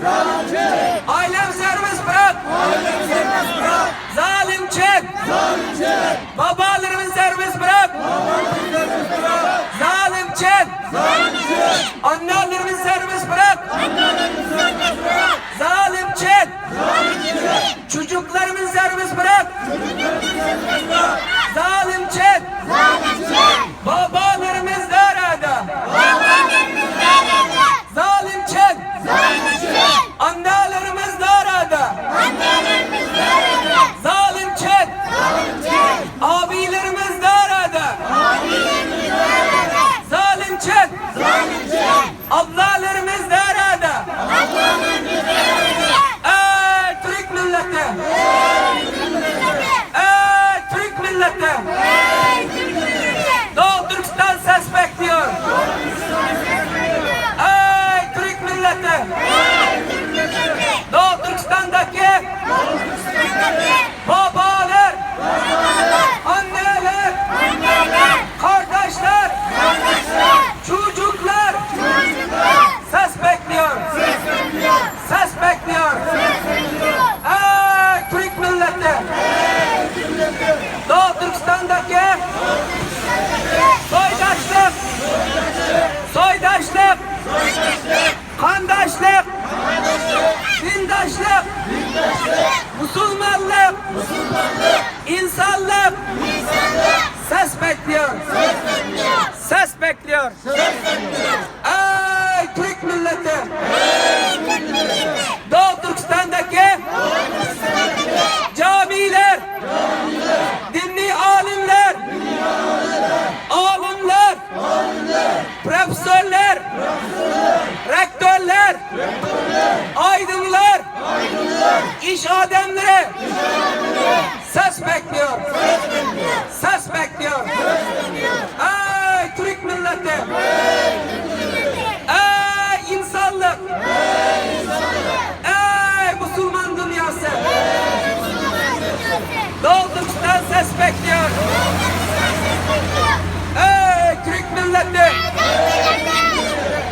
Zalim çek. Ailem serbest bırak. Ailemi serbest bırak. Zalim çek. Zalim çek. Babalarımı serbest bırak. Babalarımı serbest bırak. Zalim çek. Zalim çek. Annelerimi serbest bırak. Annelerimi serbest bırak. Zalim çek. Zalim çek. Çocuklarımı serbest bırak. Çocuklarımı serbest bırak. Zalim çek. Zalim çek. Babalarımız nerede? Babalarımız nerede? Zalim çek. Zalim çek. Annelerimiz nerede? Annelerimiz nerede? Zalim çek. Zalim çek. Abilerimiz nerede? Abilerimiz nerede? Zalim çek. Zalim çek. Ablalarımız nerede? Ablalarımız nerede? Ey Türk milleti! Ey Türk milleti! Ey Türk milleti! Ey Türk milleti! Doğu Türkistan ses bekliyor. Ey Türk milleti! Ey Türk milleti! Doğu Türkistan'daki Türkistan'daki babalar, babalar, anneler, anneler, kardeşler, kardeşler, çocuklar çocuklar ses bekliyor. ses bekliyor. Ses bekliyor. Ses bekliyor. Ey Türk milleti! Doğu Türkistan'daki soydaşlık, soydaşlık, kandaşlık, dindaşlık, Müslümanlık, insanlık ses bekliyor. Ses bekliyor. Ey Türk milleti! Doğu Türkistan'daki camiler, dinli alimler, profesörler, rektörler, aydınlar, iş adamları ses bekliyor. Ses bekliyor. Ey Türk milleti! Ey insanlık! Ey Müslüman dünyası! Doğu Türkistan ses bekliyor. Ey Türk milleti!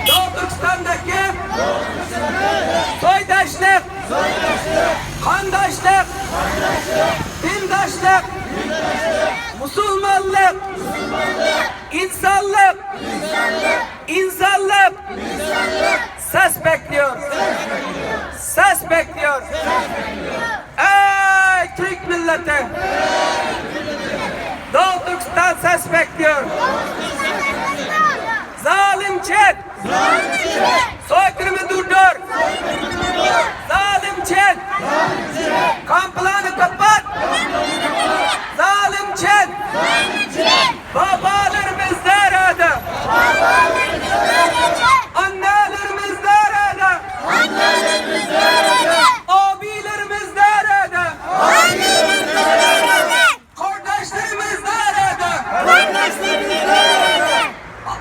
Doğu Türkistan'daki soydaşlık, kandaşlık, dindaşlık, Müslümanlık, insanlık, insanlık ses bekliyor. Ses bekliyor. Ey Türk milleti! Doğu Türkistan ses bekliyor. Zalim çek! Soykırımı durdur! Zalim çek! Kamplarını kapat! Zalim çek! Babalarımız nerede? Annelerimiz nerede? Abilerimiz nerede? Kardeşlerimiz nerede?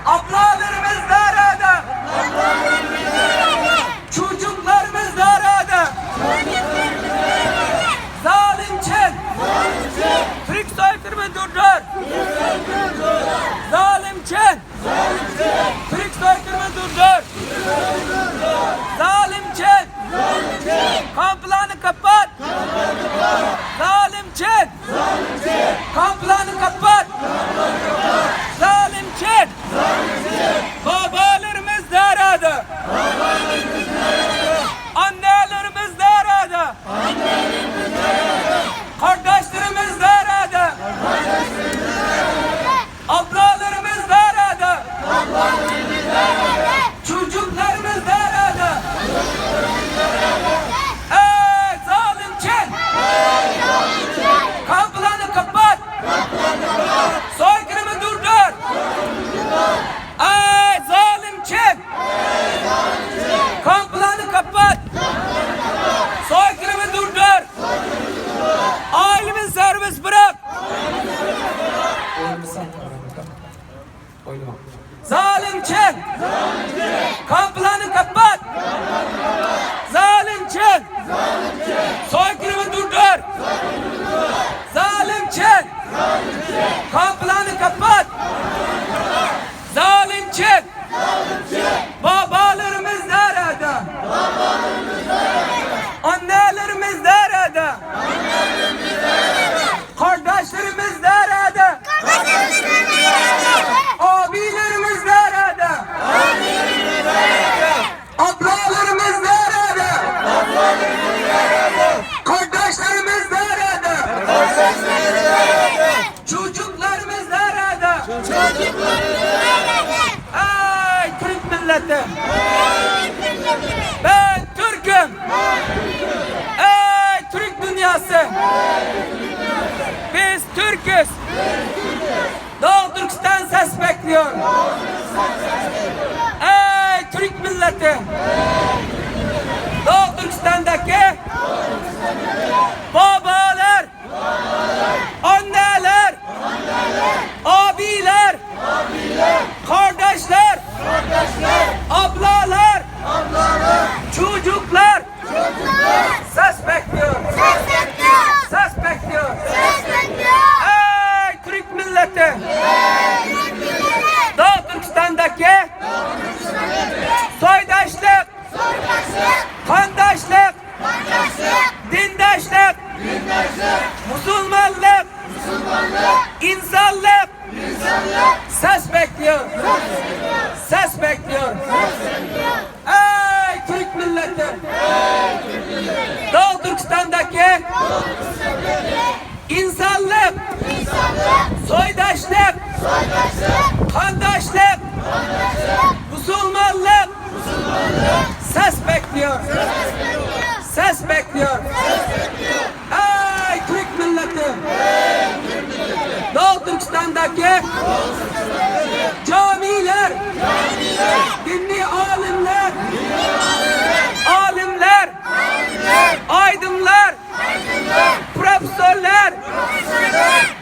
Ablalarımız nerede? milleti. Doğu Türkistan'daki insanlık, soydaşlık, kandaşlık, Müslümanlık ses bekliyor. Ses bekliyor. Ey Türk milleti! Doğu Türkistan'daki camiler, dinli alimler, aydınlar, profesörler,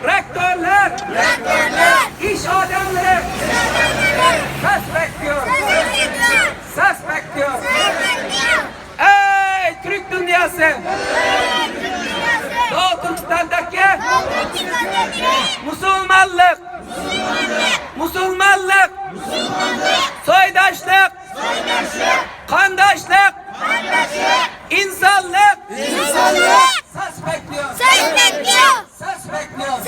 rektörler, iş adamları ses bekliyor. Ses bekliyor. Ey Türk dünyası! Doğu Türkistan'daki Müslümanlık, soydaşlık, kandaşlık, insanlık ses bekliyor. Ses bekliyor.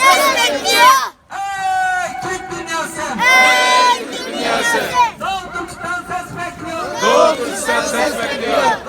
Ey Türk dünyası! Doğu Türkistan ses bekliyor. Doğu Türkistan ses bekliyor.